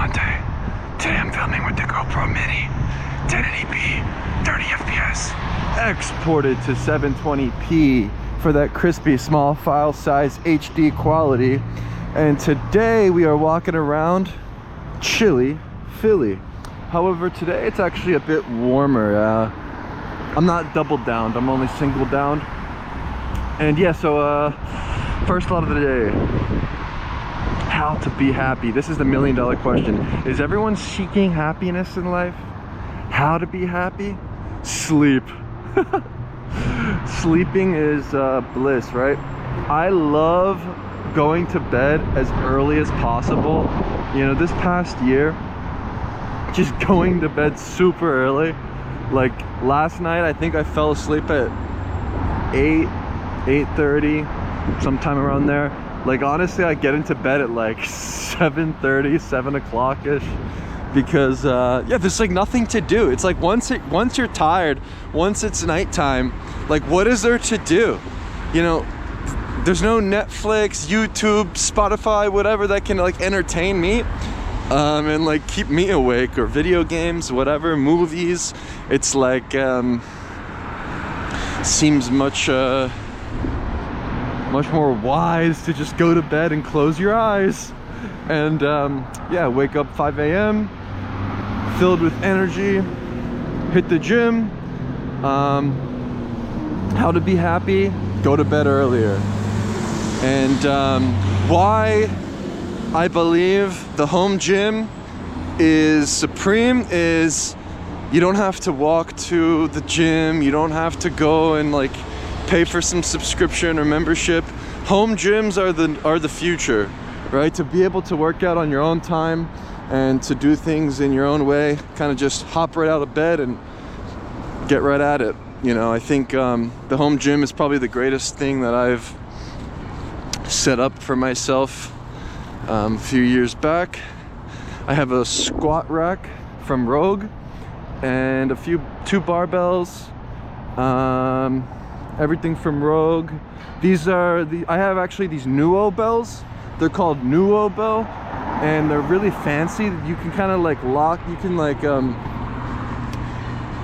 Dante. Today I'm filming with the GoPro Mini 1080p, 30 FPS. Exported to 720p for that crispy small file size HD quality. And today we are walking around chilly Philly. However, today it's actually a bit warmer. I'm not double downed, I'm only single downed. And yeah, so first thought of the day. How to be happy. This is the $1 million question. Is everyone seeking happiness in life? How to be happy? Sleep. Sleeping is bliss, right? I love going to bed as early as possible. You know, this past year, just going to bed super early. Like last night, I think I fell asleep at 8:30, sometime around there. Like honestly, I get into bed at like 7:30, 7 o'clock-ish, because yeah, there's like nothing to do. It's like once you're tired, once it's nighttime, like what is there to do? You know, there's no Netflix, YouTube, Spotify, whatever that can like entertain me and like keep me awake, or video games, whatever, movies. It's like seems much more wise to just go to bed and close your eyes and yeah, wake up 5 a.m. filled with energy, hit the gym. How to be happy? Go to bed earlier. And why I believe the home gym is supreme is you don't have to walk to the gym, you don't have to go and like pay for some subscription or membership. Home gyms are the future, right? To be able to work out on your own time and to do things in your own way, kind of just hop right out of bed and get right at it. You know, I think the home gym is probably the greatest thing that I've set up for myself a few years back. I have a squat rack from Rogue and two barbells. Everything from Rogue. These are I have actually these Nuo bells. They're called Nuo bell, and they're really fancy. You can kind of like lock, you can like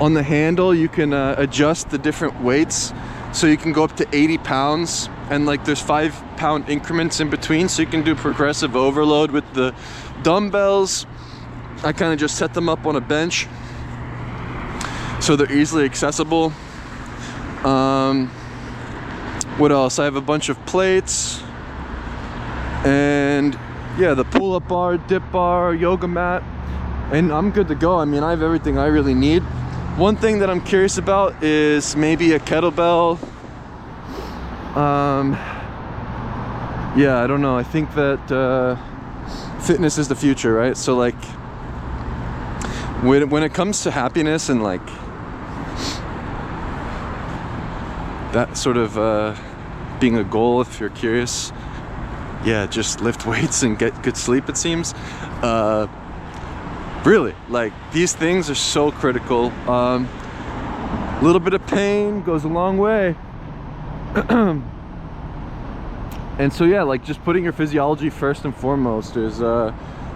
on the handle you can adjust the different weights, so you can go up to 80 pounds, and like there's 5-pound increments in between, so you can do progressive overload with the dumbbells. I kind of just set them up on a bench so they're easily accessible. What else? I have a bunch of plates, and yeah, the pull-up bar, dip bar, yoga mat, and I'm good to go. I mean, I have everything I really need. One thing that I'm curious about is maybe a kettlebell. Yeah, I don't know. I think that fitness is the future, right? So like when it comes to happiness and like that sort of being a goal, if you're curious, yeah, just lift weights and get good sleep, it seems. Really, like these things are so critical. A little bit of pain goes a long way. And so yeah, like just putting your physiology first and foremost is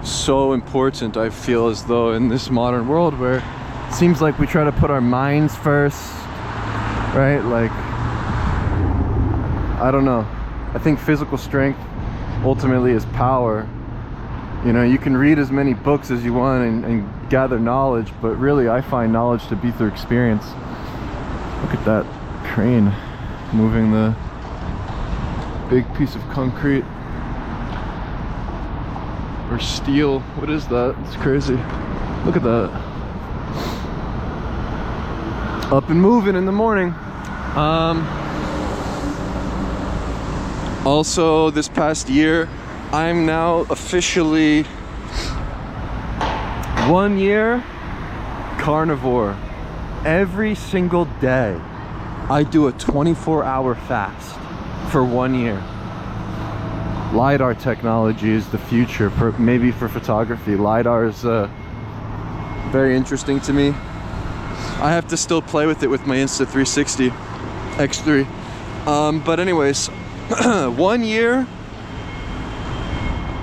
so important. I feel as though in this modern world where it seems like we try to put our minds first, right? Like, I don't know. I think physical strength ultimately is power. You know, you can read as many books as you want and gather knowledge, but really I find knowledge to be through experience. Look at that crane moving the big piece of concrete or steel. What is that? It's crazy. Look at that. Up and moving in the morning. Also, this past year, I'm now officially 1 year carnivore. Every single day, I do a 24-hour fast for 1 year. LiDAR technology is the future, maybe for photography. LiDAR is very interesting to me. I have to still play with it with my Insta360 X3. But anyways, 1 year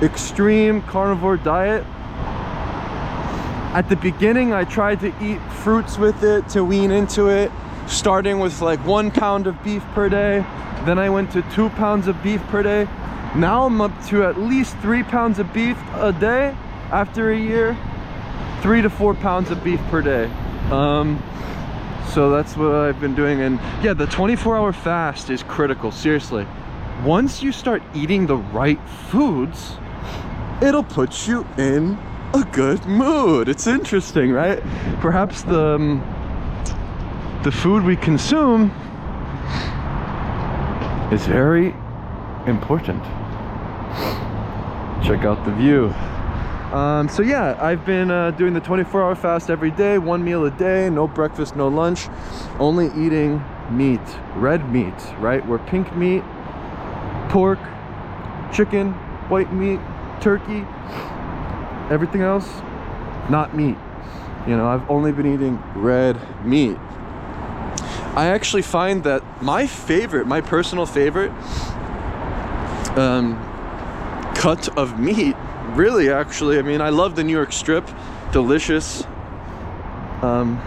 extreme carnivore diet, At the beginning, I tried to eat fruits with it to wean into it, starting with like 1 pound of beef per day. Then I went to 2 pounds of beef per day. Now I'm up to at least 3 pounds of beef a day after a year. 3 to 4 pounds of beef per day. So that's what I've been doing. And yeah, the 24-hour fast is critical, seriously. Once you start eating the right foods, it'll put you in a good mood. It's interesting, right? Perhaps the food we consume is very important. Check out the view. So yeah, I've been doing the 24-hour fast every day, 1 meal a day, no breakfast, no lunch, only eating meat, red meat, right? Where pink meat, pork, chicken, white meat, turkey, everything else, not meat. You know, I've only been eating red meat. I actually find that my personal favorite cut of meat, really, actually, I mean, I love the New York strip, delicious, and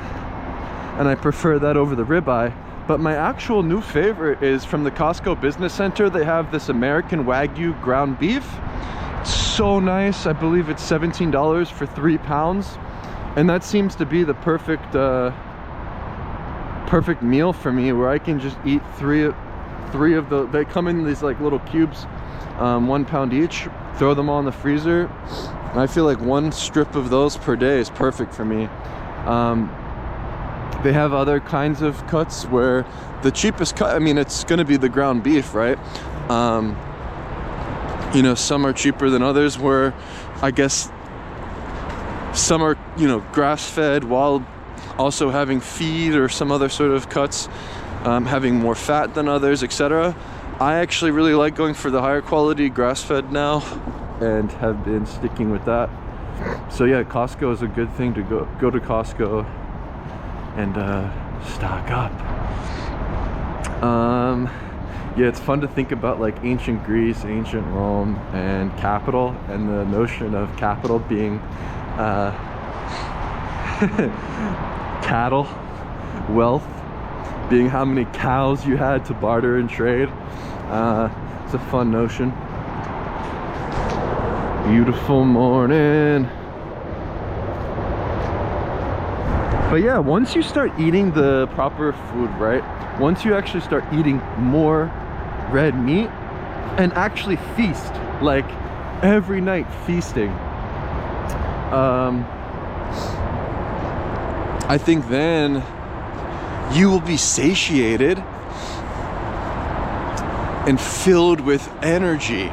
I prefer that over the ribeye. But my actual new favorite is from the Costco Business Center. They have this American Wagyu ground beef. It's so nice. I believe it's $17 for 3 pounds, and that seems to be the perfect perfect meal for me, where I can just eat three of the, they come in these like little cubes, 1 pound each, throw them all in the freezer. I feel like 1 strip of those per day is perfect for me. They have other kinds of cuts where the cheapest cut, I mean, it's gonna be the ground beef, right? You know, some are cheaper than others, where I guess some are, you know, grass-fed while also having feed or some other sort of cuts, having more fat than others, etc. I actually really like going for the higher quality grass-fed now, and have been sticking with that. So yeah, Costco is a good thing to go to Costco and stock up. Yeah, it's fun to think about like ancient Greece, ancient Rome, and capital, and the notion of capital being cattle, wealth, being how many cows you had to barter and trade. It's a fun notion. Beautiful morning. But yeah, once you start eating the proper food, right? Once you actually start eating more red meat and actually feast, like every night feasting, I think then you will be satiated and filled with energy,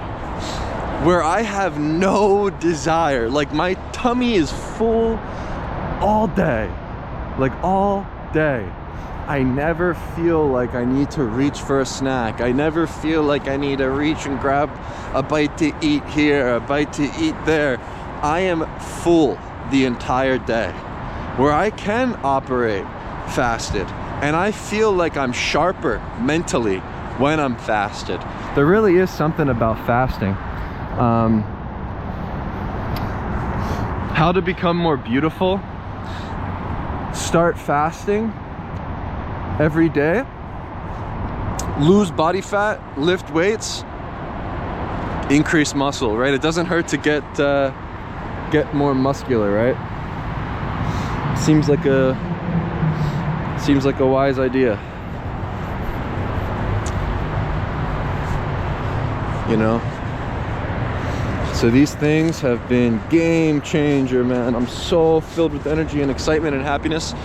where I have no desire. Like, my tummy is full all day, like all day. I never feel like I need to reach for a snack. I never feel like I need to reach and grab a bite to eat here, a bite to eat there. I am full the entire day, where I can operate fasted, and I feel like I'm sharper mentally when I'm fasted. There really is something about fasting. How to become more beautiful? Start fasting every day, lose body fat, lift weights, increase muscle, right? It doesn't hurt to get more muscular, right? Seems like a wise idea, you know? So these things have been game changer, man. I'm so filled with energy and excitement and happiness.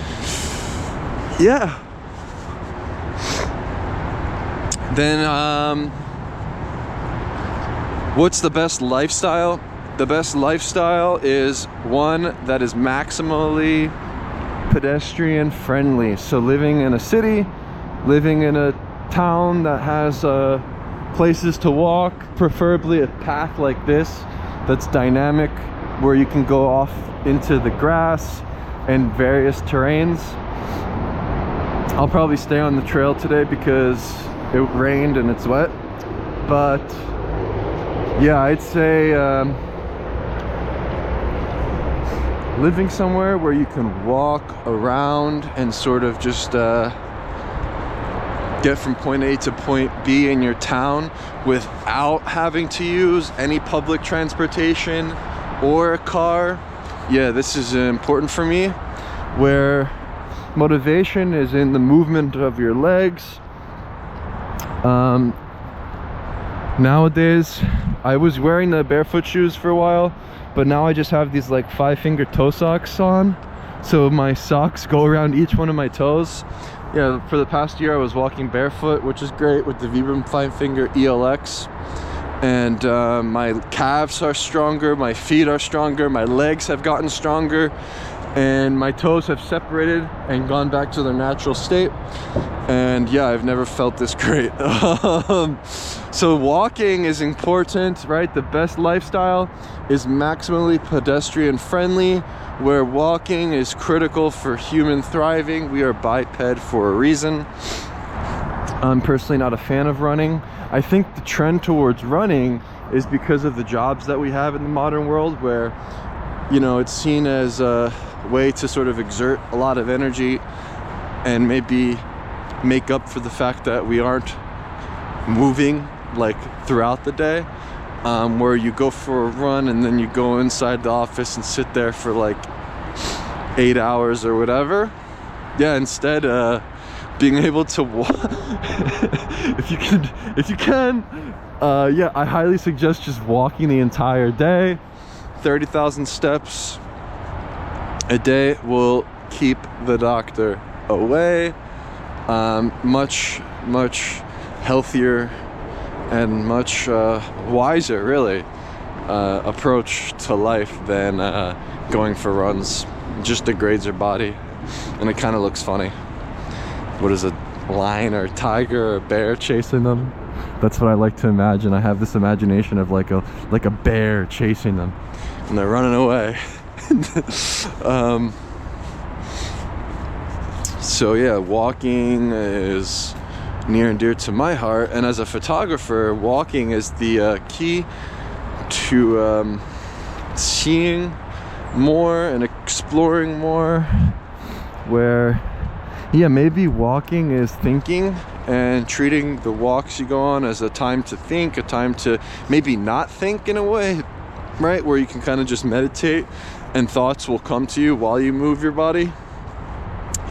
Yeah. Then what's the best lifestyle? The best lifestyle is one that is maximally pedestrian friendly. So living in a city, living in a town that has places to walk, preferably a path like this that's dynamic, where you can go off into the grass and various terrains. I'll probably stay on the trail today because it rained and it's wet, but yeah, I'd say living somewhere where you can walk around and sort of just get from point A to point B in your town without having to use any public transportation or a car. Yeah, this is important for me, where motivation is in the movement of your legs. Nowadays, I was wearing the barefoot shoes for a while, but now I just have these like 5-finger toe socks on, so my socks go around each one of my toes. Yeah, for the past year I was walking barefoot, which is great, with the Vibram 5-finger ELX, and my calves are stronger, my feet are stronger, my legs have gotten stronger, and my toes have separated and gone back to their natural state. And yeah, I've never felt this great. So walking is important, right? The best lifestyle is maximally pedestrian friendly, where walking is critical for human thriving. We are biped for a reason. I'm personally not a fan of running. I think the trend towards running is because of the jobs that we have in the modern world, where, you know, it's seen as a way to sort of exert a lot of energy and maybe make up for the fact that we aren't moving like throughout the day, where you go for a run and then you go inside the office and sit there for like 8 hours or whatever. Yeah, instead being able to walk if you can, yeah, I highly suggest just walking the entire day. 30,000 steps a day will keep the doctor away. Much healthier and much wiser, really, approach to life than going for runs. It just degrades your body, and it kind of looks funny. What is a lion or a tiger or a bear chasing them? That's what I like to imagine. I have this imagination of like a bear chasing them, and they're running away. So yeah, walking is near and dear to my heart, and as a photographer, walking is the key to seeing more and exploring more, where, yeah, maybe walking is thinking and treating the walks you go on as a time to think, a time to maybe not think in a way, right? Where you can kind of just meditate and thoughts will come to you while you move your body.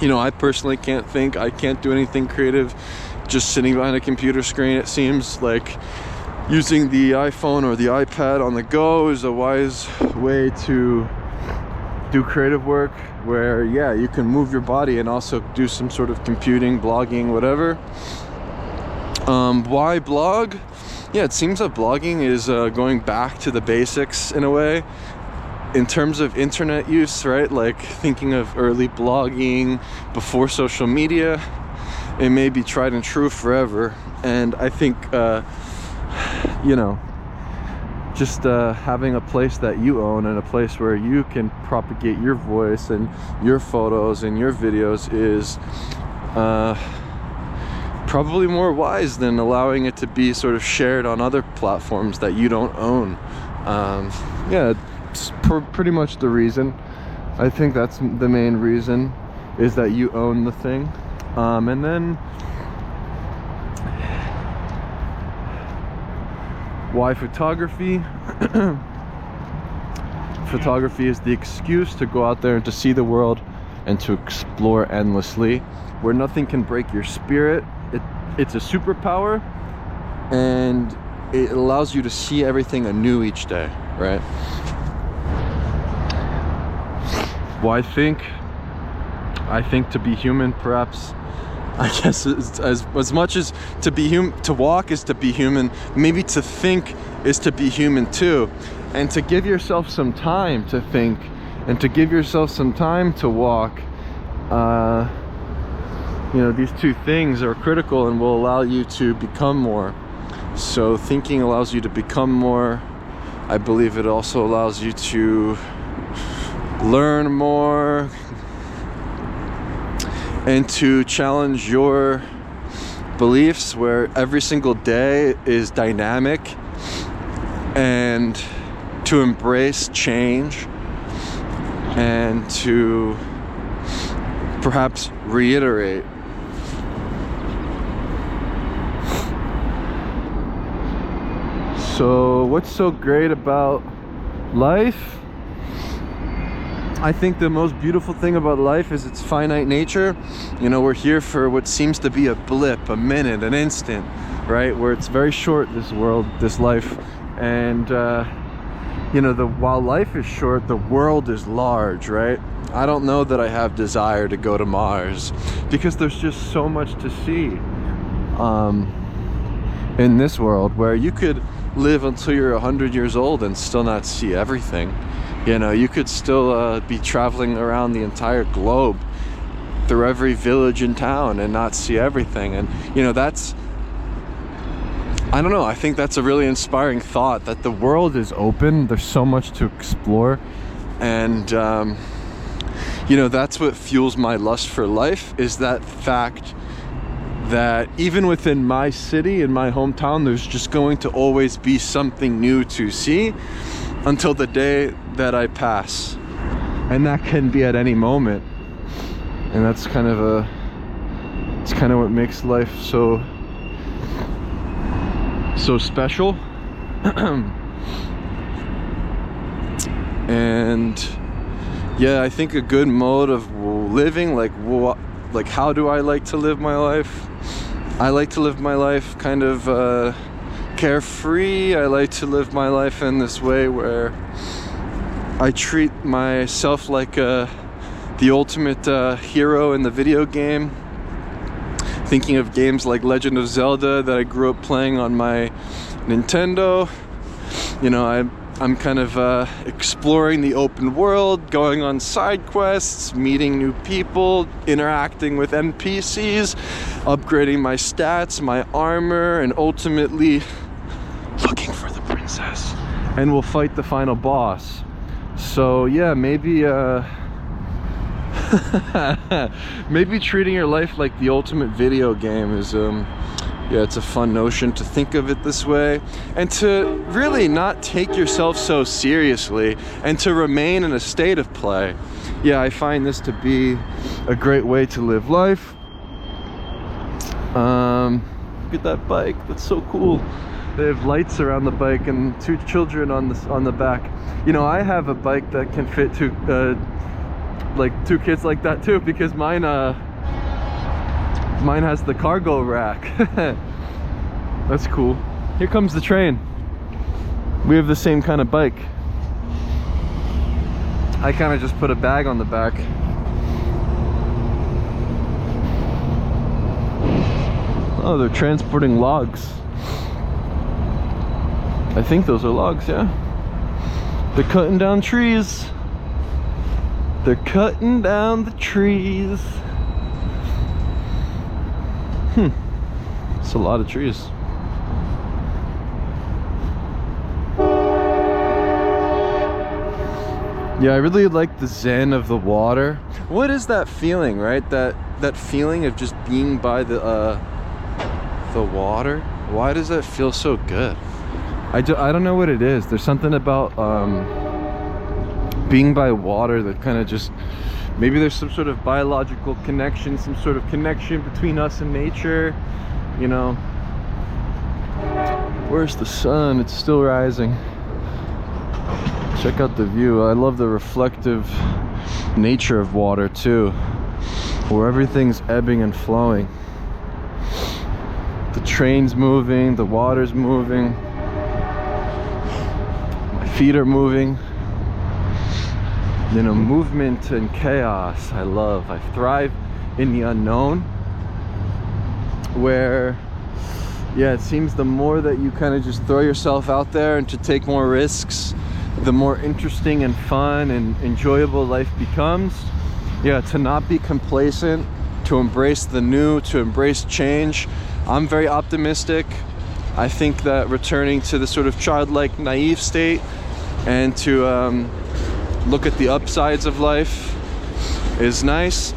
You know, I personally can't think, I can't do anything creative just sitting behind a computer screen. It seems like using the iPhone or the iPad on the go is a wise way to do creative work, where, yeah, you can move your body and also do some sort of computing, blogging, whatever. Why blog? Yeah, it seems that blogging is going back to the basics in a way, in terms of internet use, right? Like thinking of early blogging before social media, it may be tried and true forever. And I think, you know, just having a place that you own and a place where you can propagate your voice and your photos and your videos is probably more wise than allowing it to be sort of shared on other platforms that you don't own. Yeah, it's pretty much the reason. I think that's the main reason, is that you own the thing. And then why photography? Photography is the excuse to go out there and to see the world and to explore endlessly, where nothing can break your spirit. It's a superpower, and it allows you to see everything anew each day, right? Well, I think to be human, perhaps, I guess as much as to be human, to walk is to be human, maybe to think is to be human too. And to give yourself some time to think, and to give yourself some time to walk, you know, these two things are critical and will allow you to become more. So thinking allows you to become more. I believe it also allows you to learn more and to challenge your beliefs, where every single day is dynamic, and to embrace change. and to perhaps reiterate. So what's so great about life? I think the most beautiful thing about life is its finite nature. You know, we're here for what seems to be a blip, a minute, an instant, right? Where it's very short, this world, this life. And you know, while life is short, the world is large, right? I don't know that I have desire to go to Mars, because there's just so much to see in this world, where you could live until you're 100 years old and still not see everything. You know, you could still be traveling around the entire globe through every village in town and not see everything. And you know, that's, I don't know, I think that's a really inspiring thought, that the world is open, there's so much to explore. And you know, that's what fuels my lust for life, is that fact that even within my city, in my hometown, there's just going to always be something new to see until the day that I pass. And that can be at any moment. And that's kind of it's kind of what makes life so special. And yeah, I think a good mode of living, like how do I like to live my life? I like to live my life kind of carefree. I like to live my life in this way where I treat myself like the ultimate hero in the video game. Thinking of games like Legend of Zelda that I grew up playing on my Nintendo. You know, I'm kind of exploring the open world, going on side quests, meeting new people, interacting with NPCs, upgrading my stats, my armor, and ultimately looking for the princess. And we'll fight the final boss. So yeah, maybe maybe treating your life like the ultimate video game is yeah, it's a fun notion to think of it this way, and to really not take yourself so seriously, and to remain in a state of play. Yeah, I find this to be a great way to live life. Look at that bike, that's so cool. They have lights around the bike and two children on the back. You know, I have a bike that can fit two kids like that too, because mine has the cargo rack. That's cool. Here comes the train. We have the same kind of bike. I kind of just put a bag on the back. Oh, they're transporting logs. I think those are logs, yeah. They're cutting down trees. They're cutting down the trees. It's a lot of trees. Yeah, I really like the zen of the water. What is that feeling, right? That feeling of just being by the water. Why does that feel so good? I don't know what it is. There's something about being by water that kind of just, maybe there's some sort of biological connection, some sort of connection between us and nature, you know. Where's the sun? It's still rising. Check out the view. I love the reflective nature of water too, where everything's ebbing and flowing. The train's moving, the water's moving, my feet are moving. You know, movement and chaos I love. I thrive in the unknown, where yeah, it seems the more that you kind of just throw yourself out there and to take more risks, the more interesting and fun and enjoyable life becomes. Yeah, to not be complacent, to embrace the new, to embrace change. I'm very optimistic. I think that returning to the sort of childlike, naive state and to look at the upsides of life is nice,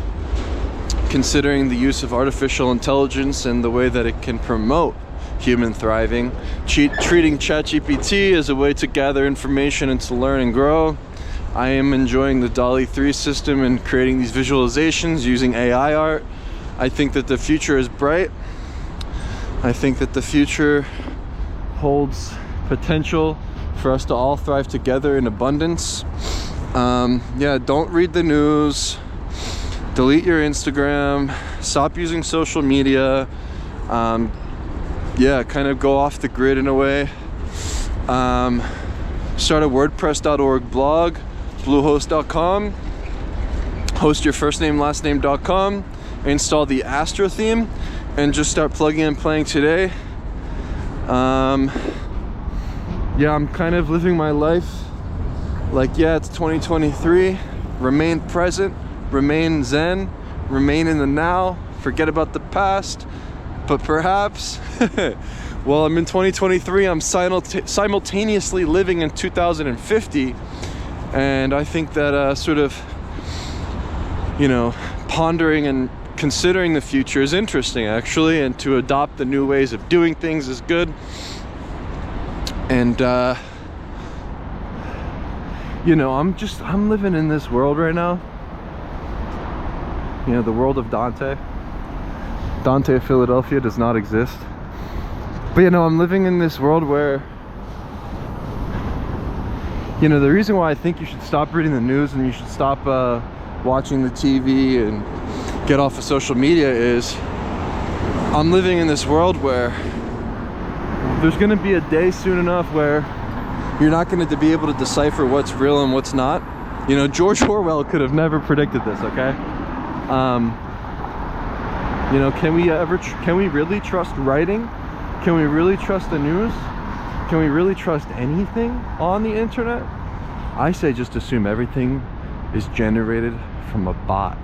considering the use of artificial intelligence and the way that it can promote human thriving. Treating ChatGPT as a way to gather information and to learn and grow. I am enjoying the DALL-E 3 system and creating these visualizations using AI art. I think that the future is bright. I think that the future holds potential for us to all thrive together in abundance. Yeah, don't read the news. Delete your Instagram. Stop using social media. Yeah, kind of go off the grid in a way. Start a WordPress.org blog, Bluehost.com. Host your first name, last name.com. Install the Astro theme and just start plugging and playing today. Yeah, I'm kind of living my life like, yeah, it's 2023. Remain present, remain zen, remain in the now, forget about the past. But perhaps, well, I'm in 2023, I'm simultaneously living in 2050. And I think that sort of, you know, pondering and considering the future is interesting, actually, and to adopt the new ways of doing things is good. And you know, I'm living in this world right now, you know, the world of Dante of Philadelphia does not exist, but you know, I'm living in this world where, you know, the reason why I think you should stop reading the news and you should stop watching the TV and get off of social media is I'm living in this world where there's going to be a day soon enough where you're not going to be able to decipher what's real and what's not. You know, George Orwell could have never predicted this, okay? You know, can we really trust writing? Can we really trust the news? Can we really trust anything on the internet? I say just assume everything is generated from a bot.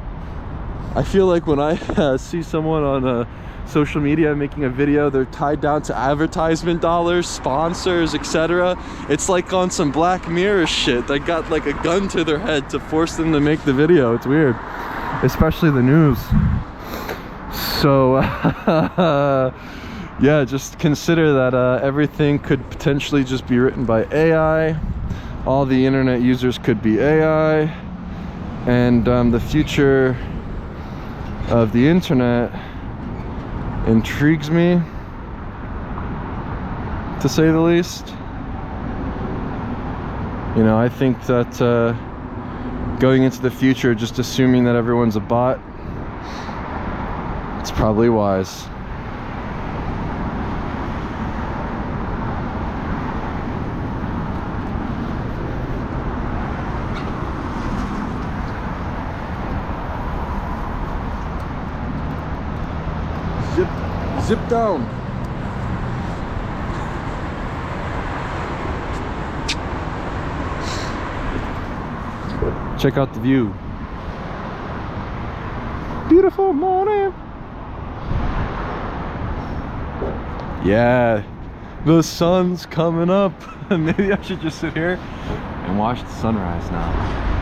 I feel like when I see someone on social media making a video, they're tied down to advertisement dollars, sponsors, etc. It's like on some Black Mirror shit. They got like a gun to their head to force them to make the video. It's weird, especially the news. So yeah, just consider that everything could potentially just be written by AI. All the internet users could be AI, and the future of the internet intrigues me, to say the least. You know, I think that going into the future, just assuming that everyone's a bot, it's probably wise. Zip down. Check out the view. Beautiful morning. Yeah, the sun's coming up. Maybe I should just sit here and watch the sunrise now.